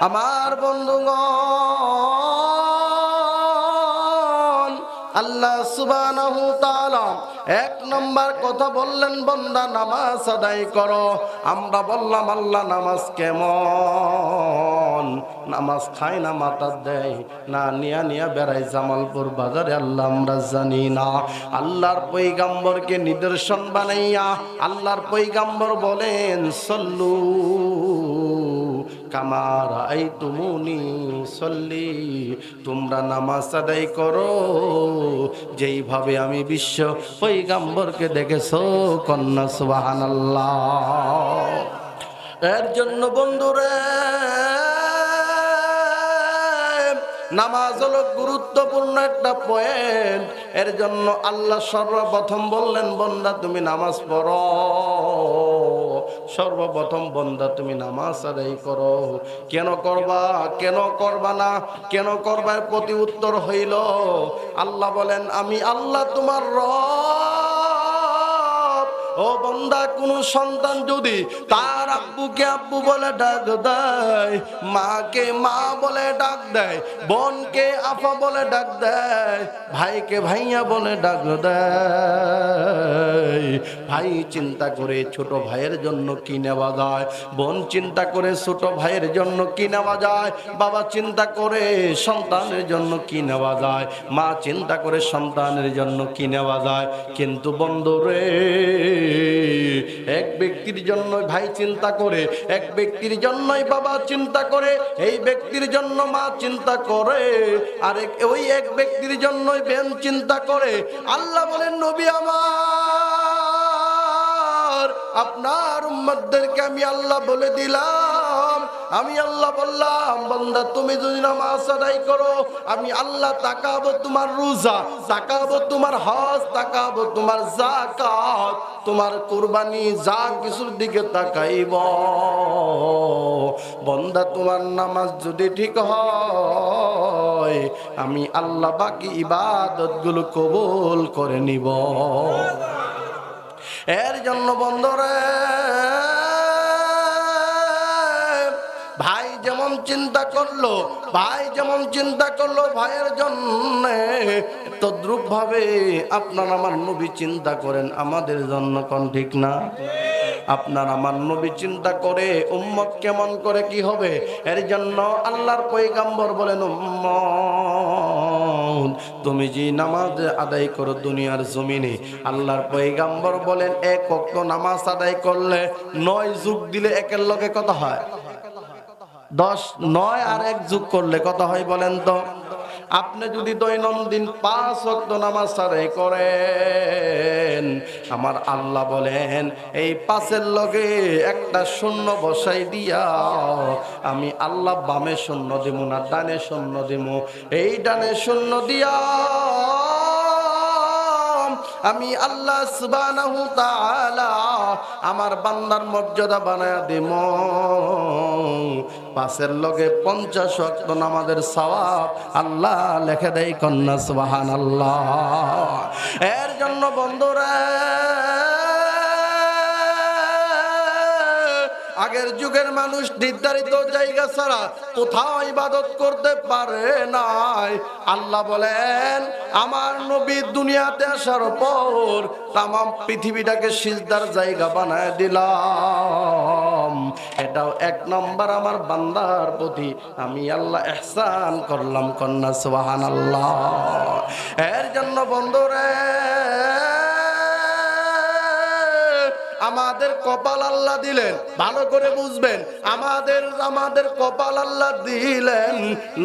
আমার বন্ধুগণ, আল্লাহ সুবহানাহু তাআলা এক নম্বর কথা বললেন, বান্দা নামাজ আদায় করো। আমরা বললাম আল্লাহ নামাজ কেমন? নামাজ খায় না, মাথা দেয় না, নিয়া নিয়া বেড়ায় জামালপুর বাজারে, আল্লাহ আমরা জানি না। আল্লাহর পয়গম্বরকে নিদর্শন বানাইয়া আল্লাহর পয়গম্বর বলেন, সল্লু কামা রাআইতুমুনি সল্লি, তোমরা নামাজ আদায় করো যেইভাবে আমি বিশ্ব পয়গম্বরকে দেখেছো। কন্যা সুবহানাল্লাহ। এর জন্য বন্ধুরে, নামাজ হলো গুরুত্বপূর্ণ একটা পয়েন্ট। এর জন্য আল্লাহ সর্বপ্রথম বললেন, বান্দা তুমি নামাজ পড়ো। সর্বপ্রথম বান্দা তুমি নামাজ আদায় করো। কেন করবা, কেন করবা না, কেন করবার প্রতি উত্তর হইল, আল্লাহ বলেন, আমি আল্লাহ তোমার রব। ও বান্দা, কোন সন্তান যদি তার আব্বুকে আব্বু বলে ডাক দেয়, মাকে মা বলে ডাক দেয়, বোনকে আফা বলে ডাক দেয়, ভাইকে ভাইয়া বলে ডাক দেয়, ভাই চিন্তা করে ছোট ভাইয়ের জন্য কি নেওয়া যায়, বোন চিন্তা করে ছোট ভাইয়ের জন্য কি নেওয়া যায়, বাবা চিন্তা করে সন্তানের জন্য কি নেওয়া যায়, মা চিন্তা করে সন্তানের জন্য কি নেওয়া যায়। কিন্তু বন্ধুরে, এক ব্যক্তির জন্য ভাই চিন্তা করে, এক ব্যক্তির জন্যই বাবা চিন্তা করে, এই ব্যক্তির জন্য মা চিন্তা করে, আর ওই এক ব্যক্তির জন্যই বোন চিন্তা করে। আল্লাহ বলেন, নবী আমার, আপনার উম্মতদেরকে আমি আল্লাহ বলে দিলাম, আমি আল্লাহ বললাম, বান্দা তুমি যদি নামাজ আদায় করো, আমি আল্লাহ তাকাবো তোমার রোজা, তাকাবো তোমার হজ, তাকাবো তোমার যাকাত, তোমার কুরবানি, যা কিছুর দিকে তাকাইব। বান্দা তোমার নামাজ যদি ঠিক হয়, আমি আল্লাহ বাকি ইবাদতগুলো কবুল করে নিব। এর জন্য বন্ধুরে, ভাই যেমন চিন্তা করলো, ভাই যেমন চিন্তা করলো ভাইয়ের জন্য, তদ্রুপ ভাবে আপনার আমার নবী চিন্তা করেন আমাদের জন্য। কোন ঠিক না? আপনার আমার নবী চিন্তা করে উম্মত কেমন করে কি হবে। এর জন্য আল্লাহর পয়গম্বর বলেন, উম্মত তুমি যে নামাজ আদায় করো দুনিয়ার জমিনে, আল্লাহর পয়গম্বর বলেন, এক ওয়াক্ত নামাজ আদায় করলে 9 যোগ দিলে একের লগে কত হয়? 10। 9 আর 1 যোগ করলে কত হয় বলেন তো? আপনি যদি দৈনন্দিন 5 ওয়াক্ত নামাজ আদায় করেন, আমার আল্লাহ বলেন, এই 5-এর লগে একটা শূন্য বসাই দিয়া আমি আল্লাহ বামে শূন্য দিব না, ডানে শূন্য দিব। এই ডানে শূন্য দিয়া আমি আল্লাহ সুবহানাহু তাআলা আমার বান্দার মর্যাদা বানায়া দেব। 5-এর লগে 50 ওয়াক্ত নামাজের সওয়াব আল্লাহ লিখে দেয়। কন্যা সুবহানাল্লাহ। এর জন্য বন্ধুরা, আগের যুগের মানুষ নির্ধারিত জায়গা ছাড়া কোথাও ইবাদত করতে পারে নাই। আল্লাহ বলেন, আমার নবী দুনিয়াতে আসার পর তাম পৃথিবীটাকে সিজদার জায়গা বানায় দিলাম। এটাও 1 নম্বর আমার বান্দার প্রতি আমি আল্লাহ ইহসান করলাম। কন্যা সুবহানাল্লাহ। এর জন্য বন্ধুরে, আমাদের কপাল আল্লাহ দিলেন, ভালো করে বুঝবেন, আমাদের কপাল আল্লাহ দিলেন,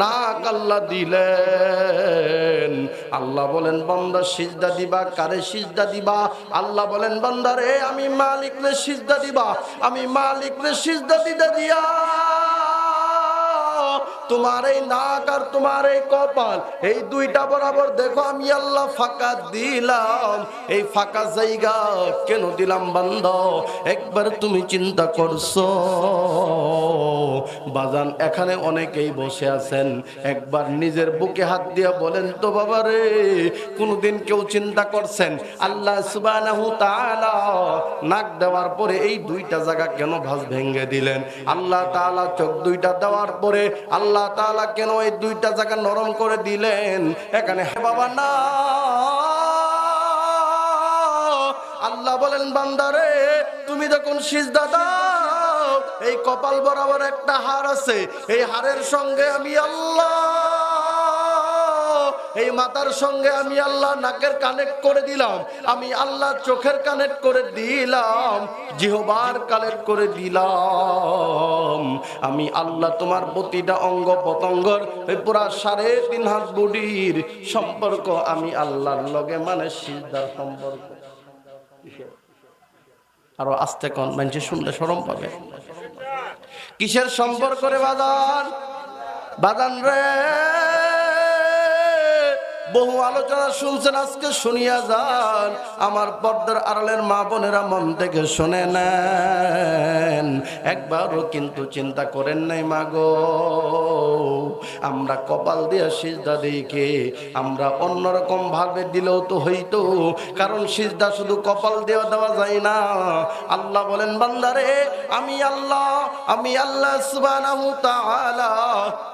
নাক আল্লাহ দিলেন। আল্লাহ বলেন, বান্দা সিজদা দিবা, কারে সিজদা দিবা? আল্লাহ বলেন, বান্দা রে, আমি মালিক রে সিজদা দিবা, আমি মালিক রে সিজদা দিতে দিয়া তোমার এই নাক আর তোমার এই কপাল, এই দুইটা বরাবর দেখো আমি আল্লাহ ফাঁকা দিলাম। এই ফাঁকা জায়গা কেন দিলাম বান্দা? একবার তুমি চিন্তা করছো বাজান এখানে অনেকেই বসে আছেন, একবার নিজের বুকে হাত দিয়ে বলেন তো বাবা রে, কোনদিন কেউ চিন্তা করছেন আল্লাহ সুবহানাহু তাআলা নাক দেওয়ার পরে এই দুইটা জায়গা কেন ভাঁজ ভেঙে দিলেন? আল্লাহ তাআলা চোখ দুইটা দেওয়ার পরে আল্লাহ তাআলা কেন এই দুইটা জায়গা নরম করে দিলেন? এখানে বাবা না, আল্লাহ বলেন বান্দারে তুমি যখন সিজদা দাও এই কপাল বরাবর একটা হাড় আছে, এই হাড়ের সঙ্গে আমি আল্লাহ, এই মাথার সঙ্গে আমি আল্লাহ নাকের কানেক্ট করে দিলাম, আমি আল্লাহ চোখের কানেক্ট করে দিলাম, জিহ্বার কানেক্ট করে দিলাম, আমি আল্লাহ তোমার প্রতিটা অঙ্গ পতঙ্গর এই পুরা 3.5 হাত বডির সম্পর্ক আমি আল্লাহর লগে, মানে সিজদার সম্পর্ক। আরো আস্তে কোন মানুষ শুনলে শরম পাবে। কিসের সম্পর্ক রে বাজান? বাজান রে বহু আলোচনা শুনছেন, আজকে শুনিয়া যান। আমার পর্দার আড়ালের মা বোনেরা মন থেকে শুনে নেন, একবারও কিন্তু চিন্তা করেন নাই মা গো, আমরা কপাল দিয়ে সিজদা দিই কে? আমরা অন্যরকম ভাবে দিলেও তো হইতো, কারণ সিজদা শুধু কপাল দিয়ে দেওয়া যায় না। আল্লাহ বলেন বান্দারে আমি আল্লাহ সুবহানাহু তাআলা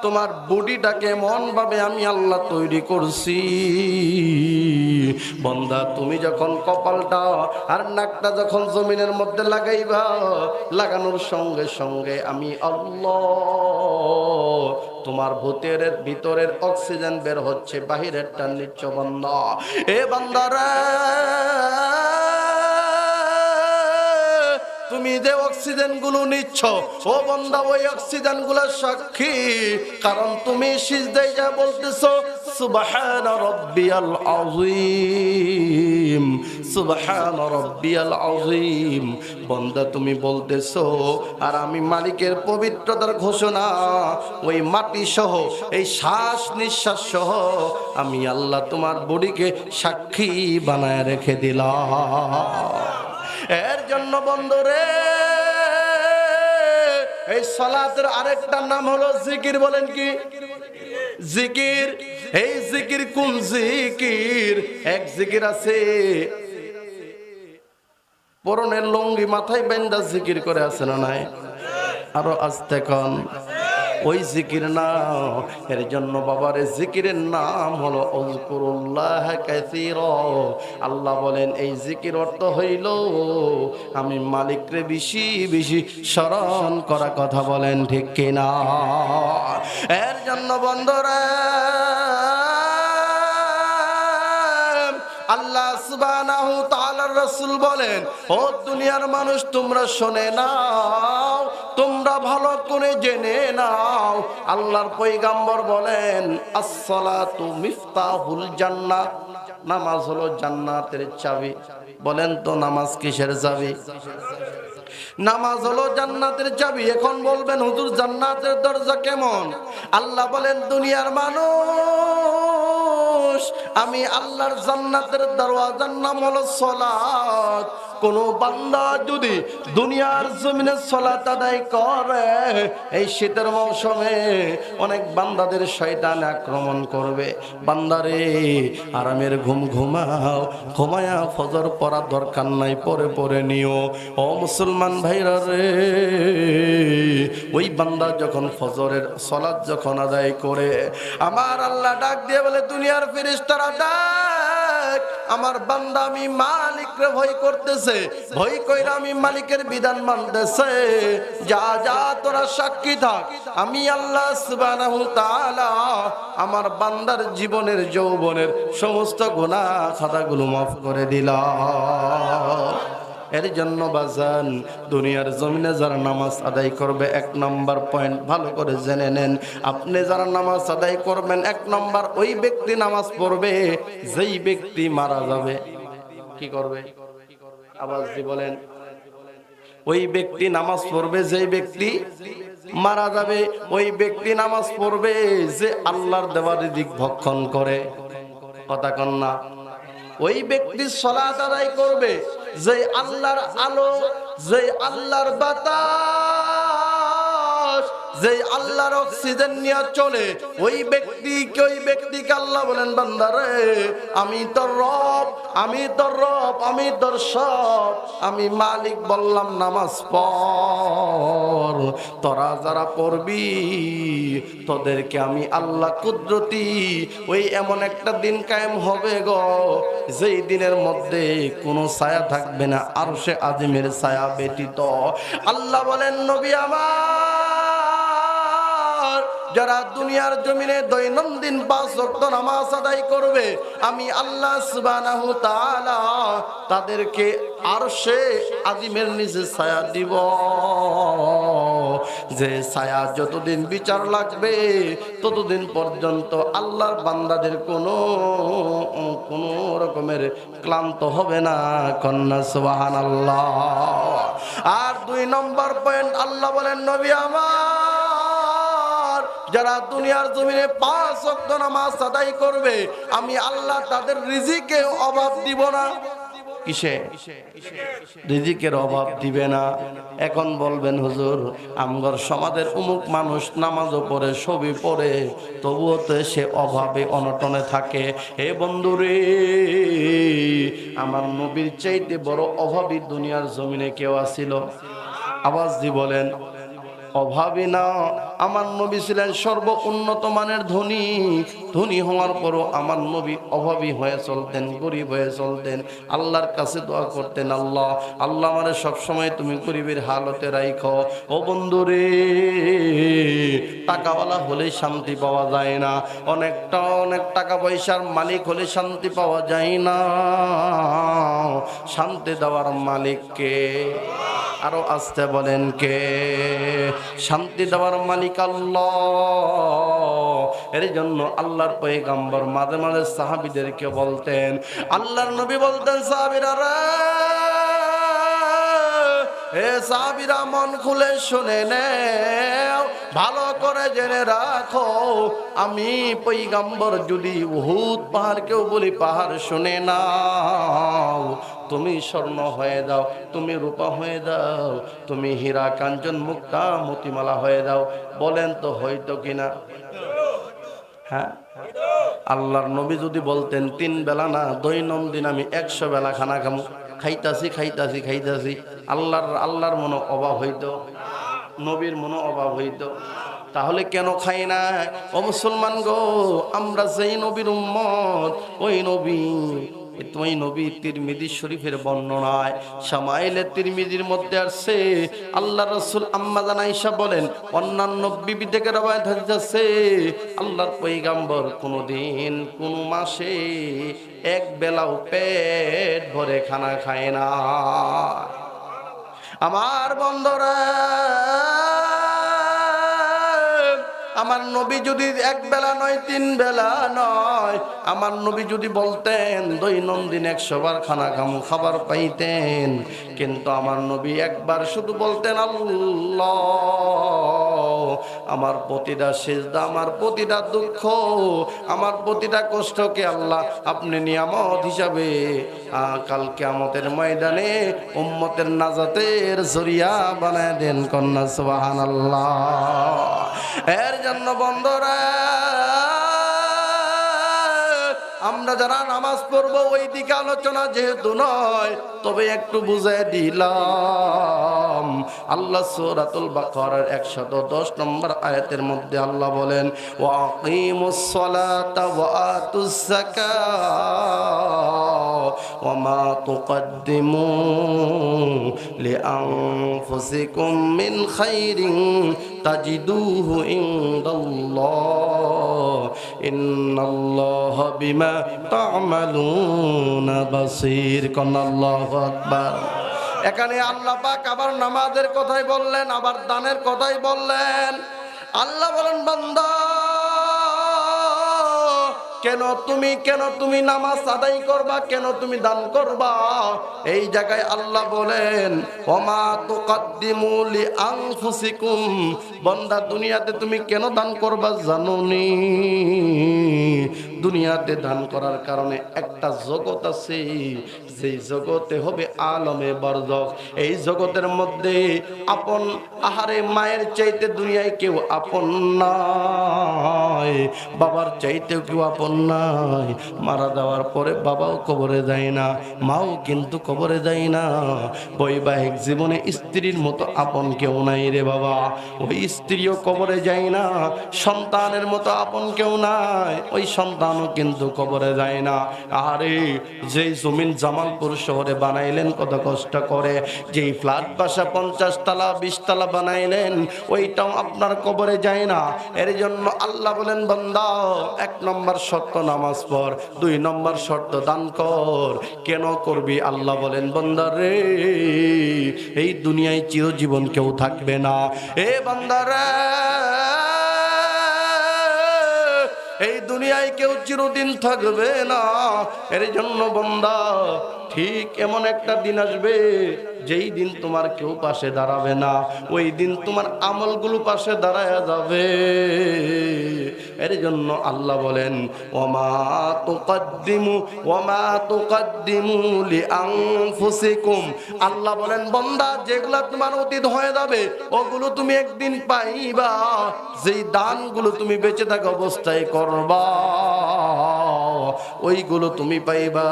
তোমার বডিটাকে এমন ভাবে আমি আল্লাহ তৈরি করছি, বান্দা তুমি যখন কপালটা আর নাকটা যখন জমিনের মধ্যে লাগাইবা, লাগানোর সঙ্গে সঙ্গে আমি আল্লাহ তোমার ভিতরের অক্সিজেন বের হচ্ছে, বাহিরেরটা নিচ্ছ বান্দা। এ বান্দারা তুমি যে অক্সিজেন গুলো নিচ্ছ ও বান্দা, ওই অক্সিজেন গুলোর সাক্ষী, কারণ তুমি সিজদায় যা বলতেছো সুবহান রাব্বিয়াল আযীম, সুবহান রাব্বিয়াল আযীম, বান্দা তুমি বলতেছো, আর আমি মালিকের পবিত্রতার ঘোষণা ওই মাটি সহ এই শ্বাস নিঃশ্বাস সহ আমি আল্লাহ তোমার বডিকে সাক্ষী বানায় রেখে দিলাম। এর জন্য বন্ধুরে এই সালাতের আরেকটা নাম হলো জিকির। বলেন কি জিকির? এই জিকির কোন জিকির? এক জিকির আছে পরনের লুঙ্গি মাথায় বাঁধা জিকির করে, আছে না নাই? আরো আস্তে কন, ওই জিকির না। এর জন্য বাবারে জিকিরের নাম হলো আযকুরুল্লাহ কাসীরা। আল্লাহ বলেন এই জিকির অর্থ হইল আমি মালিকরে বেশি বেশি স্মরণ করা। কথা বলেন ঠিক কিনা? এর জন্য বন্ধুরা আল্লাহ সুবহানাহু তাআলার রাসূল বলেন, ও দুনিয়ার মানুষ তোমরা শুনে নাও, তোমরা ভালো করে জেনে নাও। আল্লাহর পয়গম্বর বলেন as-সালাতু মিফতাহুল জান্নাহ, নামাজ হলো জান্নাতের চাবি। বলেন তো নামাজ কিসের চাবি? নামাজ হলো জান্নাতের চাবি। এখন বলবেন হুজুর জান্নাতের দরজা কেমন? আল্লাহ বলেন দুনিয়ার মানুষ, আমি আল্লাহর জান্নাতের দরওয়াজার নাম হলো সালাত। কোন বান্দা যদি দুনিয়ার জমিনে সালাত আদায় করে, এই শীতের মৌসুমে অনেক বান্দাদের শয়তান আক্রমণ করবে। বান্দারে আরামের ঘুম ঘুমাও, ঘুমায়া ফজর পড়া দরকার নাই, পরে পরে নিও। ও মুসলমান ভাইরা রে, ওই বান্দা যখন ফজরের সালাত যখন আদায় করে, আমার আল্লাহ ডাক দিয়ে বলে দুনিয়ার ফেরেশতারা ডাক, আমার বান্দা আমি মালিকরে ভয় করতেছে, ভয় কইরা আমি মালিকের বিধান মানতেছে। যা যা তোরা সাক্ষী থাক, আমি আল্লাহ সুবহানাহু তাআলা আমার বান্দার জীবনের যৌবনের সমস্ত গুনাহ খাতাগুলো মাফ করে দিলাম। এর জন্য বাজান দুনিয়ার জমিনে যারা নামাজ আদায় করবে, 1 নম্বর পয়েন্ট ভালো করে জেনে নেন। আপনি যারা নামাজ আদায় করবেন, 1 নম্বর ওই ব্যক্তি নামাজ পড়বে যেই ব্যক্তি মারা যাবে। কি করবে? আওয়াজ দিয়ে বলেন। ওই ব্যক্তি নামাজ পড়বে যেই ব্যক্তি মারা যাবে। ওই ব্যক্তি নামাজ পড়বে যে আল্লাহর দেওয়া রিজিক ভক্ষণ করে। কথা কন না? ওই ব্যক্তি সালাত আদায় করবে যে আল্লাহর আলো, যে আল্লাহর বাতাস, যে আল্লাহর অক্সিজেন নিয়ে চলে ওই ব্যক্তিকে আল্লাহ বলেন বান্দারে আমি তোর রব, আমি তোর রব, আমি তোর সব, আমি মালিক বললাম নামাজ পড়। তোরা যারা পড়বি তোদেরকে আমি আল্লাহ কুদরতি ওই এমন একটা দিন কায়েম হবে গো, যেই দিনের মধ্যে কোনো ছায়া থাকবে না আরশে আজিমের ছায়া ব্যতীত। আল্লাহ বলেন নবী আমার, যারা দুনিয়ার জমিনে দৈনন্দিন 5 ওয়াক্ত নামাজ আদায় করবে আমি আল্লাহ সুবহানাহু তাআলা তাদেরকে আরশে আজিমের নিচে ছায়া দিব। যে ছায়া যতদিন বিচার লাগবে ততদিন পর্যন্ত আল্লাহর বান্দাদের কোনো রকমের ক্লান্ত হবে না। কন্যা সুবহানাল্লাহ। আর 2 নম্বর পয়েন্ট আল্লাহ বলেন নবী আমার, যারা দুনিয়ার জমিনে 5 ওয়াক্ত নামাজ আদায় করবে আমি আল্লাহ তাদের রিজিকে অভাব দিব না। কিসে? রিজিকের অভাব দিবে না। এখন বলবেন হুজুর আমগর সমাজের অমুক মানুষ নামাজও পড়ে সবই পড়ে তবুও তো সে অভাবে অনটনে থাকে। হে বন্ধুরে, আমার নবীর চাইতে বড় অভাবী দুনিয়ার জমিনে কেউ আছিল? আওয়াজ দি বলেন। অভাবী না, আমার নবী ছিলেন সর্ব উন্নত মানের ধনী। ধনী হওয়ার পরও আমার নবী অভাবী হয়ে চলতেন, গরিব হয়ে চলতেন। আল্লাহর কাছে দোয়া করতেন, আল্লাহ আল্লাহ আমারে সবসময় তুমি গরিবের হালতে রাখো। ও বন্ধুরে, টাকাওয়ালা হলে শান্তি পাওয়া যায় না, অনেক টাকা পয়সার মালিক হলে শান্তি পাওয়া যায় না। শান্তি দেওয়ার মালিককে আরো আসতে বলেন কে? শান্তি দেওয়ার মালিক আল্লাহ। এর জন্য আল্লাহর পয়গম্বর মাঝে মাঝে সাহাবীদেরকে বলতেন, আল্লাহর নবী বলতেন সাহাবীরা রে, হে সাহাবীরা মন খুলে শুনে নাও, ভালো করে জেনে রাখো, আমি পয়গম্বর যদি উহুদ পাহাড়কেও বলি পাহাড় শুনে নাও, তুমি স্বর্ণ হয়ে দাও, তুমি রূপা হয়ে দাও, তুমি হীরা কাঞ্চন মুক্তা মতিমালা হয়ে দাও। বলেন তো হয়তো কিনা? হ্যাঁ, আল্লাহর নবী যদি বলতেন 3 বেলা না, দৈনন্দিন আমি 100 বেলা খানা খামু, খাইতাছি, আল্লাহর মনে অভাব হইতো, নবীর মনে অভাব হইতো। তাহলে কেন খাই না? ও মুসলমান গো, আমরা যেই নবীর উম্মত ওই নবী তিরমিজি শরীফের বর্ণনায় শামাইলে তিরমিজির মধ্যে আসছে, আল্লাহ রাসূল আম্মা জান আয়েশা বলেন, অন্যান্য বিবি থেকে রওয়ায়াত হচ্ছে আল্লাহর পয়গম্বর কোনদিন কোন মাসে 1 বেলাও পেট ভরে খানা খায় না। আমার বন্ধুরা, আমার নবী যদি 1 বেলা নয়, 3 বেলা নয়, আমার নবী যদি বলতেন দৈনন্দিন 100 বার খানা খাবার পাইতেন, কিন্তু আমার নবী একবার শুধু বলতেন, আল্লাহ আমার প্রতিটা সিজদা, আমার প্রতিটা দুঃখ, আমার প্রতিটা কষ্টকে আল্লাহ আপনি নিয়ামত হিসাবে কাল কিয়ামতের ময়দানে উম্মতের নাজাতের জরিয়া বানায় দেন। কন্যা সুবহানাল্লাহ। এর জন্য বন্ধুরা, আমরা যারা নামাজ পড়বো ওই দিকে আলোচনা যেহেতু নয়, তবে একটু বুঝে দিলাম। আল্লাহ সূরাতুল বাকারার 110 নম্বর আয়াতের মধ্যে আল্লাহ বলেন, ওয়া আকিমুস সালাতা ওয়া আতুজ যাকাত ওয়া মা তুকদ্দিমু লিআনফুসিকুম মিন খাইরিন তাজিদুহু ইনদাল্লাহ ইন্নাল্লাহা বিমা তা'মালুনা বাসীর। আল্লাহু আকবার। এখানে আল্লাহ পাক আবার নামাজের কথাই বললেন, আবার দানের কথাই বললেন। আল্লাহ বলেন, বান্দা কেন তুমি নামাজ আদায় করবা, কেন তুমি দান করবা? এই জায়গায় আল্লাহ বলেন, ওমা তুকাদ্দিমু লিআনফুসিকুম, বান্দা দুনিয়াতে তুমি কেন দান করবা জানোনি? দুনিয়াতে দান করার কারণে একটা জগৎ আছে, সেই জগতে হবে আলমে বরজখ। এই জগতের মধ্যে আপন আহারে মায়ের চাইতে দুনিয়ায় কেউ আপন নাই, বাবার চাইতেও কেউ আপন নাই। মারা যাওয়ার পরে বাবাও কবরে যায় না, মাও কিন্তু কবরে যায় না। বৈবাহিক জীবনে স্ত্রীর মতো আপন কেউ নাই রে বাবা, ওই স্ত্রীও কবরে যায় না। সন্তানের মতো আপন কেউ নাই, ওই সন্তানও কিন্তু কবরে যায় না। আরে যেই জমিন জামালপুর শহরে বানাইলেন কত কষ্ট করে, যেই ফ্ল্যাট বাসা 50 তলা 20 তলা বানাইলেন, ওইটাও আপনার কবরে যায় না। এর জন্য আল্লাহ বলেন, বান্দা 1 নম্বর শর্ত নামাজ পড়, 2 নম্বর শর্ত দান কর। কেন করবি? আল্লাহ বলেন, বান্দা রে, এই দুনিয়ায় চিরজীবন কেউ থাকবে না। এ বান্দা রে, এই দুনিয়ায় কেউ চিরদিন থাকবে না। এর জন্য বান্দা, ঠিক এমন একটা দিন আসবে যেই দিন তোমার কেউ পাশে দাঁড়াবে না, ওই দিন তোমার আমলগুলো পাশে দাঁড়ায়া যাবে। এর জন্য আল্লাহ বলেন, ওমা তুকাদ্দিমু লিআনফুসিকুম। আল্লাহ বলেন, বান্দা যেগুলা তোমার অতীত হয়ে যাবে ওগুলো তুমি একদিন পাইবা। যেই দানগুলো তুমি বেঁচে থাকা অবস্থায় করবা ওইগুলো তুমি পাইবা।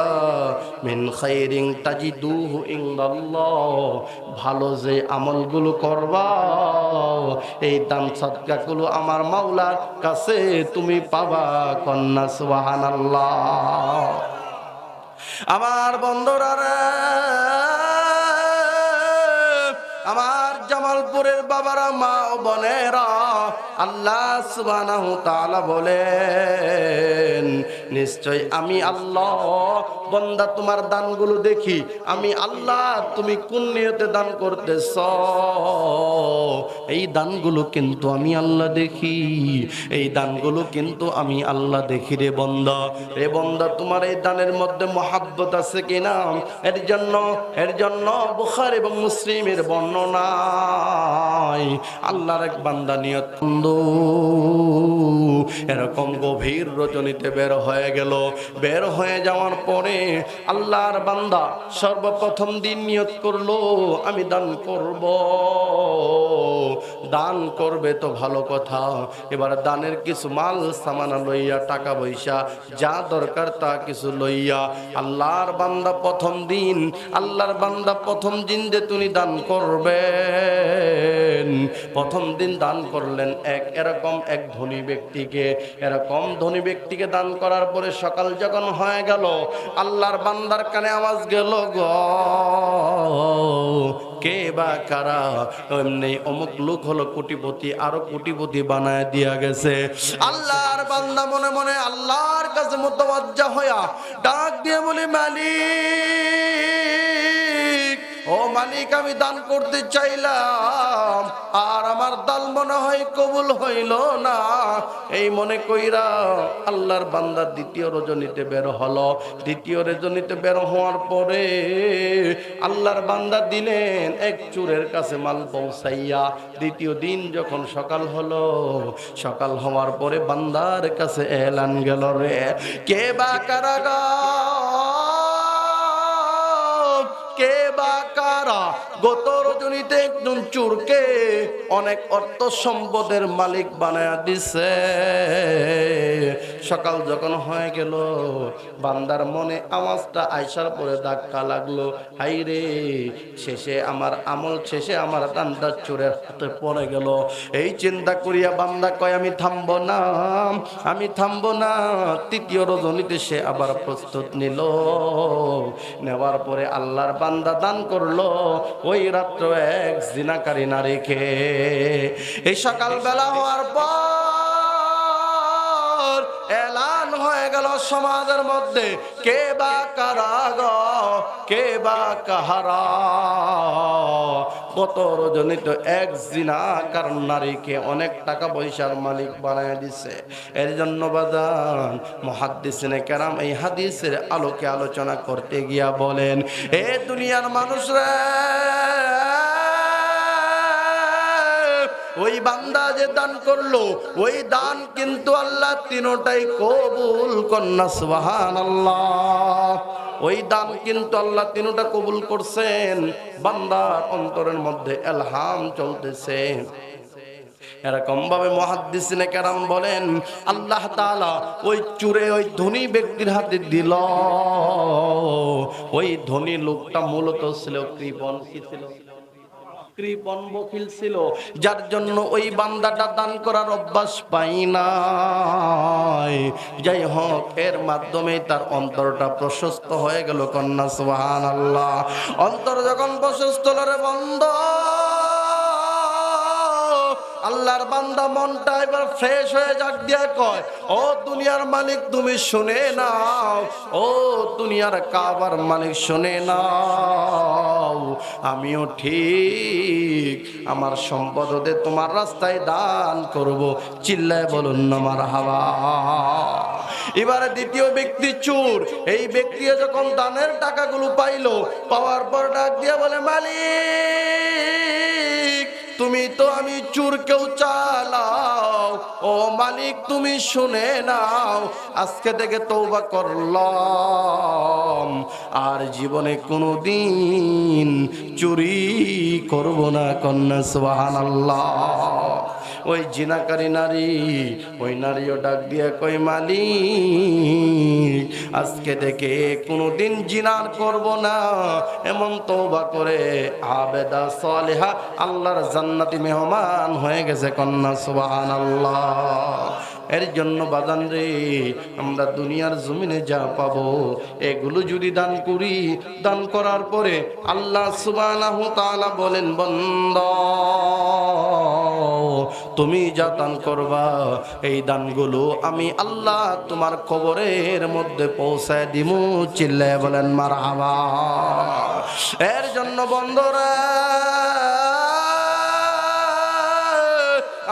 মিন খাইরিন তাজিদুহু ইনদাল্লাহ, ভালো যে আমলগুলো করবা এই দান সাদকাগুলো আমার মাওলার কাছে তুমি পাবা। কন্যা সুবহানাল্লাহ। আমার বন্ধুরা রে, আমার জামালপুরের বাবারা, মা ও বোনেরা, আল্লাহ সুবহানাহু তাআলা বলেন, নিশ্চয় আমি আল্লাহ বান্দা তোমার দানগুলো দেখি। আমি আল্লাহ তুমি কোন নিয়তে দান করতেছ, এই দানগুলো কিন্তু আমি আল্লাহ দেখি। এই দানগুলো কিন্তু আমি আল্লাহ দেখি রে বান্দা। রে বান্দা, তোমার এই দানের মধ্যে মহাব্বত আছে কিনা? এর জন্য বুখারী এবং মুসলিমের বর্ণনায় আল্লাহর এক বান্দা নিয়ত এরকম গভীর রজনীতে বের হয়ে গেল। বের হয়ে যাওয়ার পরে আল্লাহর বান্দা সর্বপ্রথম দিন নিয়ত করলো, আমি দান করব। দান করবে তো ভালো কথা, এবার দানের কিছু মাল সামানা লইয়া, টাকা পয়সা যা দরকার তা কিছু লইয়া আল্লাহর বান্দা প্রথম দিন যে তুমি দান করবেন, প্রথম দিন দান করলেন এরকম এক ধনী ব্যক্তিকে দান করার পরে সকাল যখন হয়ে গেল, আল্লাহর বান্দার কানে আওয়াজ গেল, গো কে বা কারা? এমনি অমুক লোক হলো কোটিপতি, আরো কোটিপতি বানায় দিয়া গেছে। আল্লাহর বান্দা মনে মনে আল্লাহর কাছে মুতাওয়াজ্জা হইয়া ডাক দিয়ে বলে, মালিক, ও মালিক, আমি দান করতে চাইলাম আর আমার দান মনে হয় কবুল হইল না। এই মনে কইরা আল্লাহর বান্দা দ্বিতীয় রজনীতে বের হলো। দ্বিতীয় রজনীতে বের হওয়ার পরে আল্লাহর বান্দা দিলেন এক চোরের কাছে মাল পৌঁছাইয়া। দ্বিতীয় দিন যখন সকাল হলো, সকাল হওয়ার পরে বান্দার কাছে এলান গেল, রে কে বা কারাগা, কে বা কারা গত রজনীতে একজন চোরকে অনেক অর্থ সম্পদের মালিক বানায়া দিছে। সকাল যখন হয়ে গেল, বান্দার মনে আওয়াজটা আইসার পরে ধাক্কা লাগলো, হাই রে, শেষে আমার আমল, শেষে আমার দানটা চোরের হাতে পড়ে গেল। এই চিন্তা করিয়া বান্দা কয়, আমি থামবো না। তৃতীয় রজনীতে সে আবার প্রস্তুত নিল। নেওয়ার পরে আল্লাহর বান্দা দান করলো ওই রাত্র এক জিনাকারী নারীকে। এই সকাল বেলা হওয়ার পর এলান হয়ে গেল সমাজের মধ্যে, কে বা কারা গো, কে বা কাহারা গত রজনীতে এক জিনাকার নারীকে অনেক টাকা পয়সার মালিক বানায় দিছে। এর জন্য বাজান মুহাদ্দিসিনে কেরাম এই হাদিসের আলোকে আলোচনা করতে গিয়া বলেন, এ দুনিয়ার মানুষরা, ওই বান্দা যে দান করলো ওই দান কিন্তু আল্লাহ তিনটাই কবুল কন্না সুবহানাল্লাহ। ওই দান কিন্তু আল্লাহ তিনটা কবুল করছেন। বান্দার অন্তরের মধ্যে ইলহাম চলতেছে। এরকম ভাবে মুহাদ্দিসিনে কেরাম বলেন আল্লাহ তাআলা ওই চুরে ওই ধনী ব্যক্তির হাতে দিল। ওই ধনী লোকটা মূলত ছিল কৃপণ। কি ছিল? কৃপণ, বখিল ছিল, যার জন্য ওই বান্দাটা দান করার অভ্যাস পাই নাই। যাই হোক, এর মাধ্যমে তার অন্তরটা প্রশস্ত হয়ে গেল। কন্যা সুবহানাল্লাহ। অন্তর যখন প্রশস্ত হলো বন্ধ, আল্লাহর বান্দা মনটা এবার ফ্রেশ হয়ে যাক দিয়া কয়, ও দুনিয়ার মালিক তুমি শুনে নাও, ও দুনিয়ার কাবার মালিক শুনে নাও, আমিও ঠিক আমার সম্পদ হতে তোমার রাস্তায় দান করব। চিল্লায় বলুন না মারহাবা। এবারে দ্বিতীয় ব্যক্তি চোর। এই ব্যক্তি যখন দানের টাকাগুলো পাইলো, পাওয়ার পর ডাক দিয়ে বলে, মালিক তুমি তো আমি চোর কেউ চালাও, ও মালিক তুমি শুনে নাও, আজকে থেকে তওবা করলাম, আর জীবনে কোনোদিন চুরি করব না। কন্যা সুবহানাল্লাহ। ওই জিনাকারী নারী, ওই নারীও ডাক দিয়ে কই, মালিক আজকে থেকে কোনোদিন জিনার করব না, এমন তওবা করে আবেদা সালেহা আল্লাহর জান্নাতি মেহমান হয়ে গেছে। কন্যা সুবহানাল্লাহ। এর জন্য বাজান রে, আমরা দুনিয়ার জমিনে যা পাবো এগুলো যদি দান করি, দান করার পরে আল্লাহ সুবহানাহু তাআলা বলেন, বান্দা তুমি যা দান করবা এই দানগুলো আমি আল্লাহ তোমার কবরের মধ্যে পৌঁছায় দিমু। চিল্লায় বলেন মারহাবা। এর জন্য বন্ধুরা,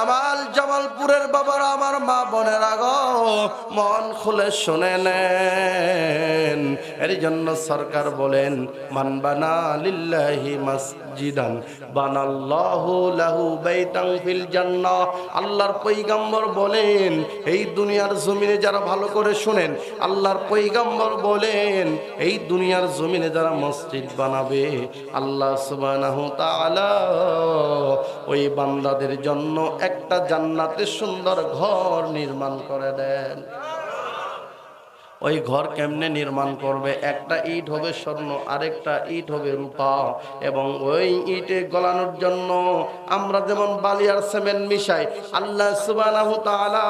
আমার জামালপুরের বাবারা, আমার মা বোনেরা গো, মন খুলে শুনে নেন। এর জন্য সরকার বলেন, মান বানা লিল্লাহি মাসজিদান বানাল্লাহু লাহু বাইতান ফিল জান্নাহ। আল্লাহর পয়গম্বর বলেন, এই দুনিয়ার জমিনে যারা ভালো করে শুনেন, আল্লাহর পয়গম্বর বলেন, এই দুনিয়ার জমিনে যারা মসজিদ বানাবে, আল্লাহ সুবহানাহু তাআলা ওই বান্দাদের জন্য একটা জান্নাতে সুন্দর ঘর নির্মাণ করে দেন। ওই ঘর কেমনে নির্মাণ করবে? একটা ইট হবে স্বর্ণ, আরেকটা ইট হবে রূপা, এবং ওই ইটে গলানোর জন্য আমরা যেমন বালি আর সিমেন্ট মিশাই, আল্লাহ সুবহানাহু তাআলা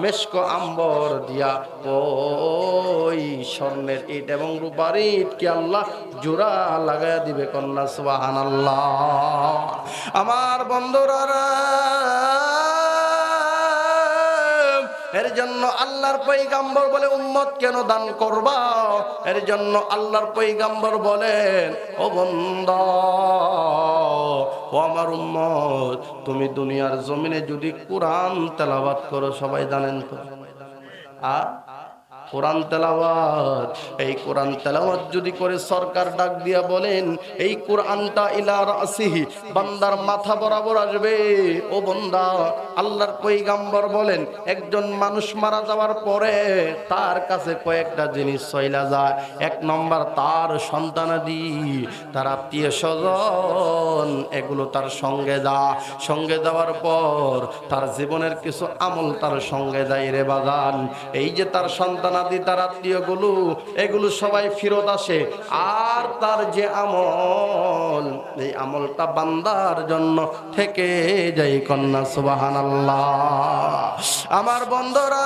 মেশক আম্বর দিয়া ওই স্বর্ণের ইট এবং রূপার ইট কি আল্লাহ জোড়া লাগায়া দিবে। কন্যা সুবহানাল্লাহ। আমার বন্ধুরা, এর জন্য আল্লাহর পয়গম্বর বলে, উম্মত কেন দান করবা? এর জন্য আল্লাহর পয়গম্বর বলেন, ও বান্দা, ও আমার উম্মত, তুমি দুনিয়ার জমিনে যদি কোরআন তেলাওয়াত করো, সবাই জানেন তো কোরআন তেলাওয়াত, এই কোরআন তেলাওয়াত যদি করে, সরকার ডাক দিয়া বলেন, এই কোরআনটা ইলা রাসিহি, বান্দার মাথা বরাবর আসবে। ও বান্দা, আল্লাহর পয়গম্বর বলেন, একজন মানুষ মারা যাওয়ার পরে তার কাছে কয়েকটা জিনিস চইলা যায়। এক নম্বর, তার সন্তানাদি, তার আত্মীয় স্বজন, এগুলো তার সঙ্গে সঙ্গে যাওয়ার পর তার জীবনের কিছু আমল তার সঙ্গে যায় রে বাজান। এই যে তার সন্তান, তার আত্মীয়গুলো, এগুলো সবাই ফেরত আসে, আর তার যে আমল, এই আমলটা বান্দার জন্য থেকে যায়। কন্যা সুবহানাল্লাহ। আমার বন্ধুরা,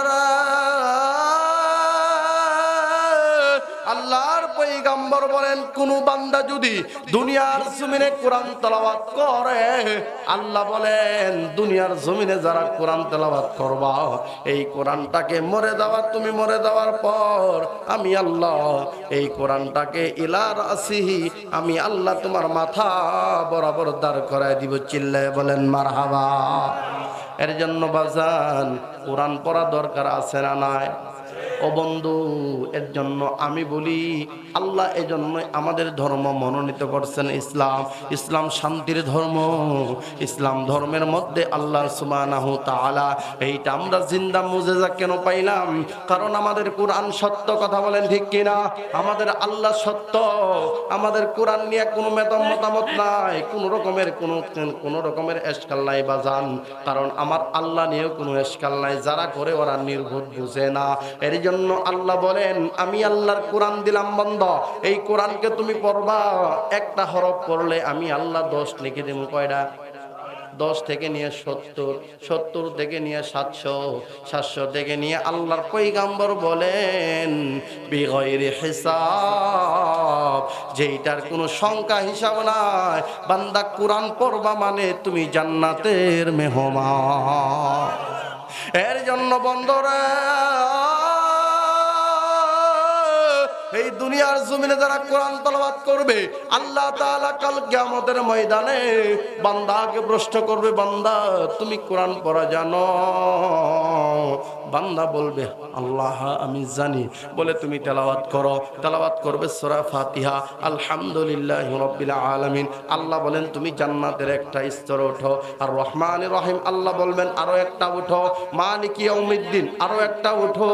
আল্লাহর পয়গম্বর বলেন, কোন বান্দা যদি দুনিয়ার জমিনে কোরআন তেলাওয়াত করে, আল্লাহ বলেন, দুনিয়ার জমিনে যারা কোরআন তেলাওয়াত করবা, এই কোরআনটাকে তুমি মরে যাওয়ার পর আমি আল্লাহ এই কোরআনটাকে ইলা রাসিহি, আমি আল্লাহ তোমার মাথা বরাবর দাঁড় করায় দিব। চিল্লায় বলেন মারহাবা। এর জন্য বাজান, কোরআন পড়া দরকার আছে না নাই? ও বন্ধু, এর জন্য আমি বলি আল্লাহ এজন্যই আমাদের ধর্ম মনোনীত করছেন ইসলাম। ইসলাম শান্তির ধর্ম। ইসলাম ধর্মের মধ্যে আল্লাহ সুবহানাহু তাআলা এইটা আমরা জিন্দা মুজিজা কেন পাইলাম? কারণ আমাদের কোরআন সত্য, কথা বলেন ঠিক কিনা? আমাদের আল্লাহ সত্য, আমাদের কোরআন নিয়ে কোনো মতামত নাই, কোনো রকমের এশকাল নাই বাজান। কারণ আমার আল্লাহ নিয়েও কোনো এশকাল নাই, যারা করে ওরা নির্ভুল বুঝে না। এর জন্য আল্লাহ বলেন আমি আল্লাহর কোরআন দিলাম বন্ধ, এই কোরআনকে তুমি পড়বা, একটা হরফ পড়লে আমি আল্লাহ 10 নেকি দেব। কয়টা? 10 থেকে নিয়ে 70, 70 থেকে নিয়ে 700, 700 থেকে নিয়ে আল্লাহর পয়গম্বর বলেন বিগয়রি হিসাব, যেইটার কোনো সংখ্যা হিসাব নাই। বান্দা কোরআন পড়বা মানে তুমি জান্নাতের মেহমান। এর জন্য বন্ধুরা, এই দুনিয়ার জমিনে যারা কোরআন তেলাওয়াত করবে, আল্লাহ তাআলা কাল কিয়ামতের ময়দানে বান্দাকে প্রশ্ন করবে, বান্দা তুমি কোরআন পড়া জানো? বান্দা বলবে আল্লাহ আমি জানি। বলে তুমি তেলাওয়াত করো। তেলাওয়াত করবে সূরা ফাতিহা, আলহামদুলিল্লাহি রাব্বিল আলামিন। আল্লাহ বলেন তুমি জান্নাতের একটা স্তর ওঠো। আর রহমানির রহিম আল্লাহ বলবেন আরো একটা উঠো। মালিক ইয়াউমিদ্দিন আরো একটা উঠো।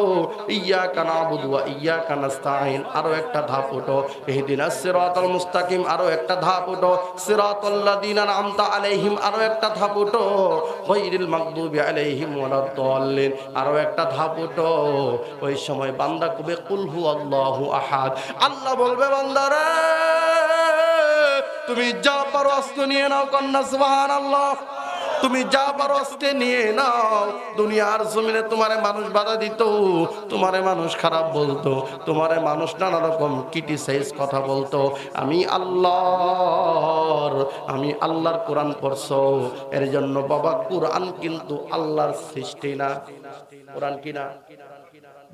ইয়্যাকা না'বুদু ওয়া ইয়্যাকা নাস্তাঈন আরো একটা ধাপ উঠো। ইহদিনাস সিরাতাল মুস্তাকিম আরো একটা ধাপ উঠো। সিরাতাল্লাযীনা আন'আমতা আলাইহিম আরো একটা ধাপ উঠো। গায়রিল মাগদুবি আলাইহিম ওয়ালাদ-দাল্লিন আরো একটা ধাপ উঠো। ওই সময় বান্দা কবে কুল হুয়াল্লাহু আহাদ। আল্লাহ বলবে বান্দারে তুমি যা পারো আস্তে নিয়ে নাও, কন্যা সুবহানাল্লাহ। তুমি যা পারো আস্তে নিয়ে নাও। দুনিয়ার জমিনে তোমারে মানুষ বাধা দিত, তোমারে মানুষ খারাপ বলতো, তোমারে মানুষ নানা রকম ক্রিটিসাইজ কথা বলতো। আমি আল্লাহর কোরআন পড়ছো। এর জন্য বাবা কোরআন কিন্তু আল্লাহর সৃষ্টি না। কোরআন কি না?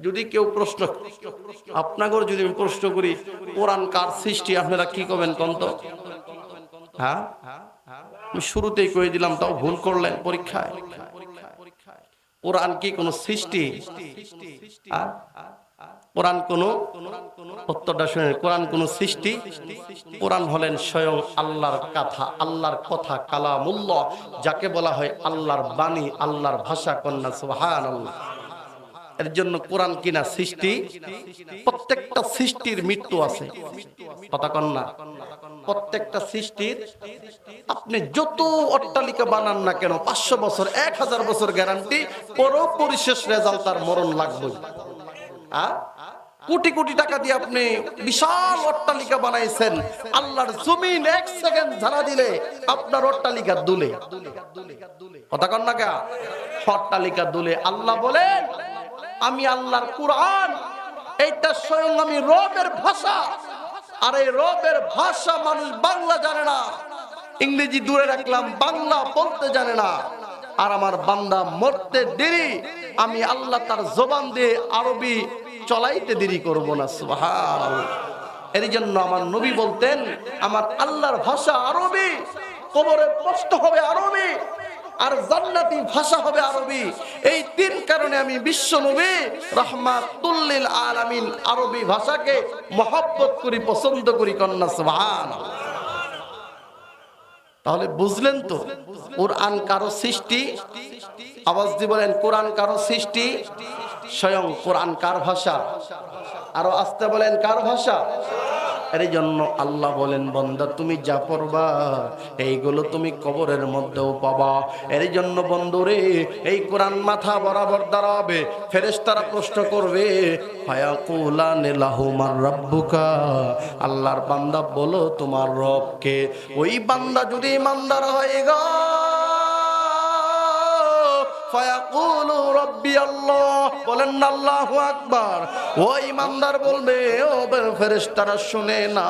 যদি কেউ প্রশ্ন আপনাকে যদি আমি প্রশ্ন করি কোরআন কার সৃষ্টি, আপনারা কি করবেন কন্ত? হ্যাঁ, আমি শুরুতেই কয়ে দিলাম, তাও ভুল করলেন পরীক্ষায়। কোরআন কি কোন সৃষ্টি? কোরআন কোন, উত্তরটা শুনেন, কোরআন কোন সৃষ্টি? কোরআন হলেন স্বয়ং আল্লাহর কথা, আল্লাহর কথা, কালামুল্লাহ, যাকে বলা হয় আল্লাহর বাণী, আল্লাহর ভাষা। কন্যা সুবহানাল্লাহ। এর জন্য কোরআন কিনা সৃষ্টি। প্রত্যেকটা সৃষ্টির মৃত্যু আছে, কথা কন্যা। প্রত্যেকটা সৃষ্টির, আপনি যত অট্টালিকা বানান না কেন, 500 বছর 1000 বছর গ্যারান্টি, পরিশেষ রেজাল্ট তার মরণ লাগবে। কোটি কোটি টাকা দিয়ে আপনি বিশাল অট্টালিকা বানাইছেন, আল্লাহর জমিন 1 সেকেন্ড ঝাড়া দিলে আপনার অট্টালিকা দুলে। কথা কন্যা কে? অট্টালিকা দুলে। আল্লাহ বলেন আমি আল্লাহর কোরআন, এইটা স্বয়ং আমি রবের ভাষা। আর এই রবের ভাষা মানুষ বাংলা জানে না, ইংরেজি দূরে রাখলাম, বাংলা বলতে জানে না। আর আমার বান্দা মরতে দেরি, আমি আল্লাহ তার জবান দিয়ে আরবি চলাইতে দেরি করব না। সুবহানাল্লাহ। এর জন্য আমার নবী বলতেন আমার আল্লাহর ভাষা আরবি, কবরের প্রশ্ন হবে আরবি, আর জান্নাতি ভাষা হবে আরবি। এই 3 কারণে আমি বিশ্ব নবী রাহমাতুল লিল আলামিন আরবি ভাষাকে মহব্বত করি, পছন্দ করি। কন্যা সুবহানাল্লাহ। তাহলে বুঝলেন তো কোরআন কারো সৃষ্টি? আওয়াজ দিয়ে বলেন কোরআন কারো সৃষ্টি? স্বয়ং কোরআন কার ভাষা? আরো আস্তে বলেন কার ভাষা? এর জন্য আল্লাহ বলেন বান্দা তুমি যা পড়বা এইগুলো তুমি কবরের মধ্যেও পাবা। এর জন্য বন্ধুরে এই কোরআন মাথা বরাবর দাঁড়াবে, ফেরেশতারা প্রশ্ন করবে ফায়াকুলানি লাহু মার রাব্বুকা, আল্লাহর বান্দা বলো তোমার রব কে? ওই বান্দা যদি ইমানদার হয় গো, ফায়াকুলু রাব্বি আল্লাহ, বলেন আল্লাহু আকবার। ওই ইমানদার বলবে ও ফেরেশতারা শুনে না।